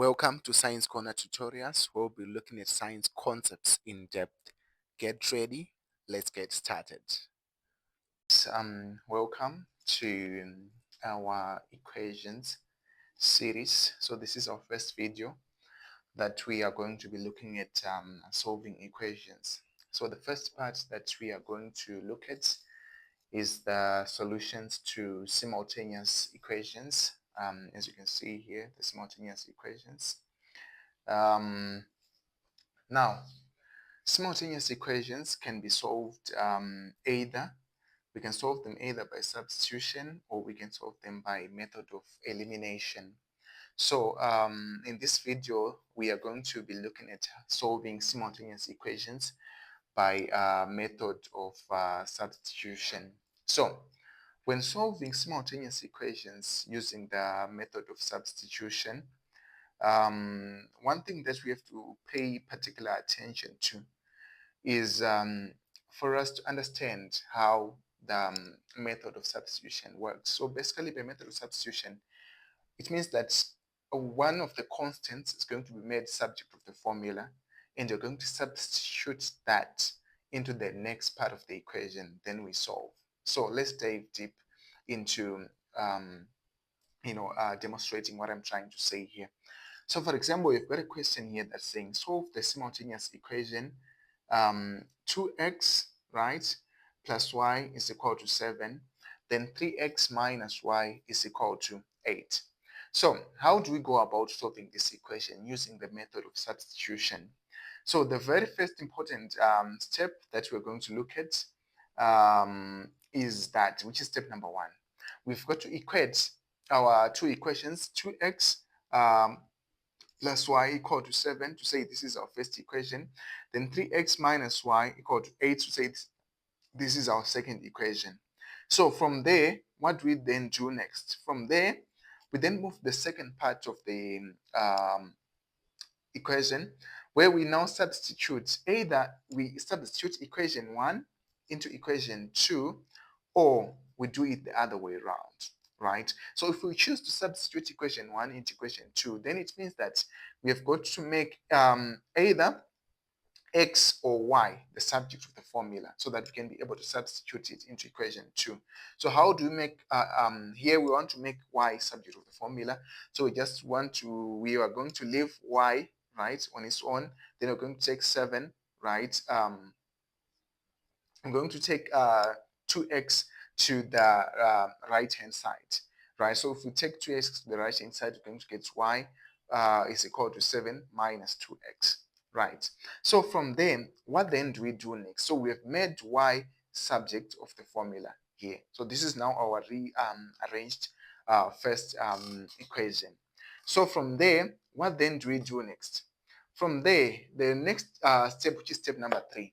Welcome to Science Corner Tutorials. We'll be looking at science concepts in depth. Get ready, let's get started. Welcome to our equations series. So this is our first video that we are going to be looking at solving equations. So the first part that we are going to look at is the solutions to simultaneous equations. As you can see here, the simultaneous equations. Now, simultaneous equations can be solved we can solve them either by substitution or we can solve them by method of elimination. So in this video, we are going to be looking at solving simultaneous equations by method of substitution. So when solving simultaneous equations using the method of substitution, one thing that we have to pay particular attention to is for us to understand how the method of substitution works. So basically, by method of substitution, it means that one of the constants is going to be made subject of the formula, and you're going to substitute that into the next part of the equation, then we solve. So let's dive deep into demonstrating what I'm trying to say here. So for example, you've got a question here that's saying solve the simultaneous equation 2x, right, plus y is equal to 7, then 3x minus y is equal to 8. So how do we go about solving this equation using the method of substitution? So the very first important step that we're going to look at is that, which is step number 1. We've got to equate our two equations, 2x plus y equal to 7 to say this is our first equation, then 3x minus y equal to 8 to say this is our second equation. So from there, what do we then do next? From there, we then move the second part of the equation where we now substitute. Either we substitute equation 1 into equation 2 or we do it the other way around, right? So if we choose to substitute equation 1 into equation 2, then it means that we have got to make either x or y the subject of the formula so that we can be able to substitute it into equation 2. So how do we make, here we want to make y subject of the formula. So we are going to leave y, right, on its own. Then we're going to take 7, right? I'm going to take 2x to the right-hand side, right? So if we take 2x to the right-hand side, we're going to get y is equal to 7 minus 2x, right? So from there, what then do we do next? So we have made y subject of the formula here. So this is now our rearranged first equation. So from there, what then do we do next? From there, the next step, which is step number 3,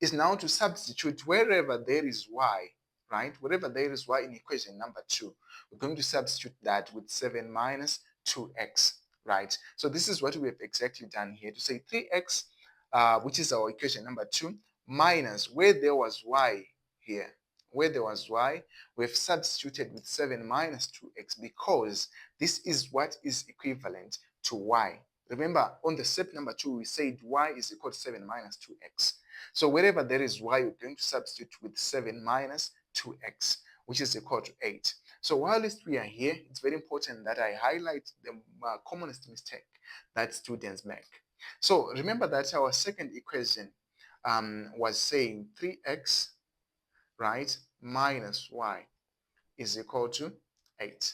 is now to substitute wherever there is y, right? Wherever there is y in equation number 2, we're going to substitute that with 7 minus 2x, right? So this is what we have exactly done here to say 3x, which is our equation number 2, minus where there was y here. Where there was y, we've substituted with 7 minus 2x because this is what is equivalent to y. Remember, on the step number 2, we said y is equal to 7 minus 2x. So wherever there is y, we're going to substitute with 7 minus 2x, which is equal to 8. So while we are here, it's very important that I highlight the commonest mistake that students make. So remember that our second equation was saying 3x, right, minus y is equal to 8.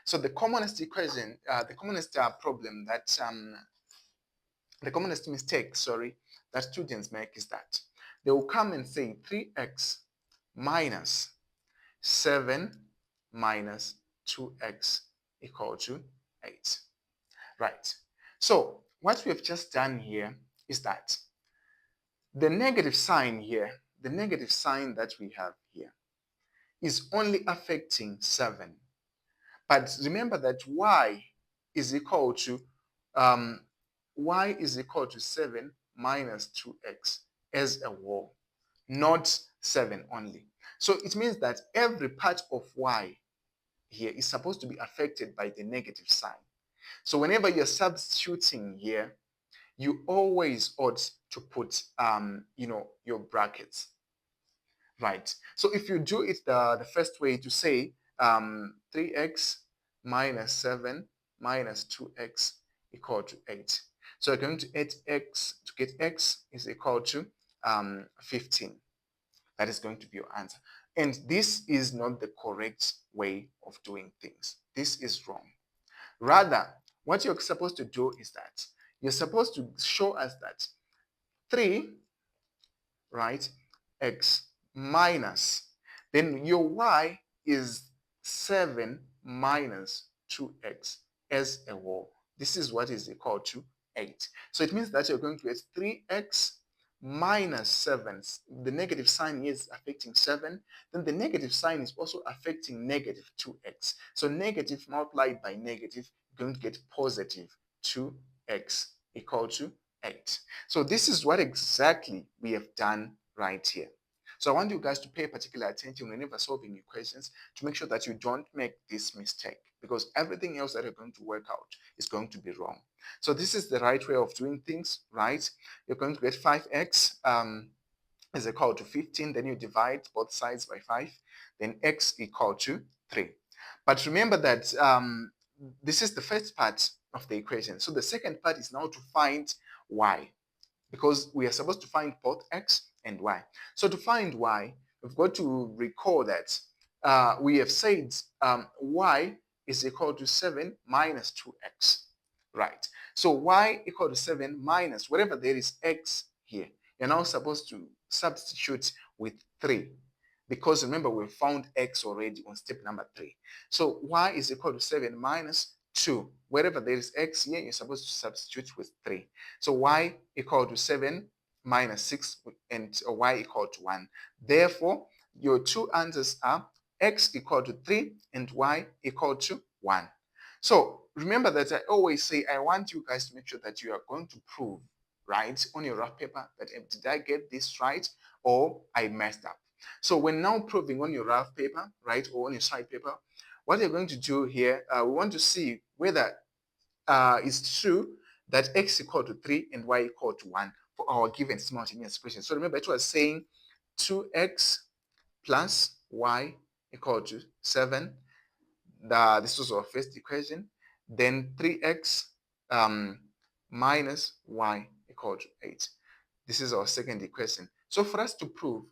So the commonest equation, the commonest problem that, the commonest mistake, that students make is that they will come and say 3x minus 7 minus 2x equal to 8, right? So what we have just done here is that the negative sign here, the negative sign that we have here is only affecting 7. But remember that y is equal to 7 minus 2x as a whole, not 7 only. So it means that every part of y here is supposed to be affected by the negative sign. So whenever you're substituting here, you always ought to put, your brackets, right? So if you do it the first way, to say 3x minus 7 minus 2x equal to 8. So you're going to add x to get x is equal to 15. That is going to be your answer. And this is not the correct way of doing things. This is wrong. Rather, what you're supposed to do is that you're supposed to show us that 3, right, x minus, then your y is 7 minus 2x as a whole. This is what is equal to 8. So it means that you're going to get 3x minus 7. The negative sign is affecting 7. Then the negative sign is also affecting negative 2x. So negative multiplied by negative, you're going to get positive 2x equal to 8. So this is what exactly we have done right here. So I want you guys to pay particular attention whenever solving equations, to make sure that you don't make this mistake, because everything else that you're going to work out is going to be wrong. So this is the right way of doing things, right? You're going to get 5x is equal to 15. Then you divide both sides by 5. Then x equal to 3. But remember that this is the first part of the equation. So the second part is now to find y, because we are supposed to find both x and y. So to find y, we've got to recall that we have said y is equal to 7 minus 2x, right? So y equal to 7 minus whatever there is x here. You're now supposed to substitute with 3, because remember we found x already on step number 3. So y is equal to 7 minus 2. Wherever there is x here, you're supposed to substitute with 3. So y equal to 7 minus 6 and y equal to 1. Therefore, your two answers are x equal to 3 and y equal to 1. So remember that I always say I want you guys to make sure that you are going to prove, right, on your rough paper that did I get this right or I messed up. So when now proving on your rough paper, right, or on your side paper, what you're going to do here, we want to see whether it's true that x equal to 3 and y equal to 1 for our given simultaneous equation. So remember, it was saying 2x plus y equal to 7. This was our first equation. Then 3x minus y equal to 8. This is our second equation. So for us to prove,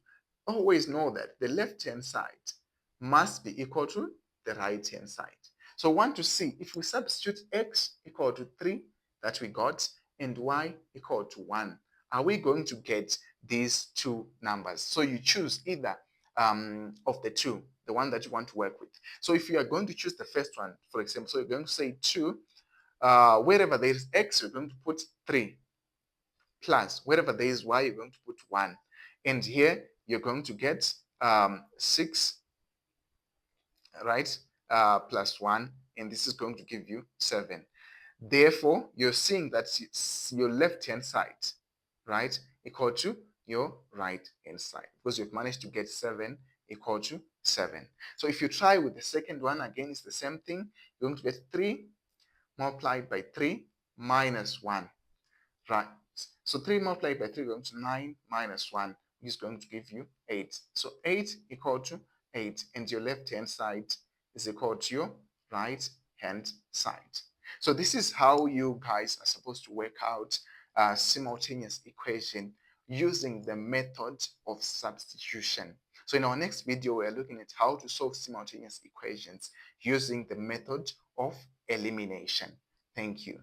always know that the left-hand side must be equal to the right-hand side. So we want to see if we substitute x equal to 3 that we got and y equal to 1, are we going to get these two numbers? So you choose either of the two, the one that you want to work with. So if you are going to choose the first one, for example, so you're going to say 2, wherever there is x, you're going to put 3, plus wherever there is y, you're going to put 1. And here you're going to get 6, right, plus 1, and this is going to give you 7. Therefore, you're seeing that it's your left-hand side, right, equal to your right-hand side, because you've managed to get 7 equal to 7. So if you try with the second one, again, it's the same thing. You're going to get 3 multiplied by 3 minus 1, right? So 3 multiplied by 3 going to 9 minus 1, which is going to give you 8. So 8 equal to 8, and your left-hand side is equal to your right-hand side. So this is how you guys are supposed to work out a simultaneous equation using the method of substitution. So in our next video, we are looking at how to solve simultaneous equations using the method of elimination. Thank you.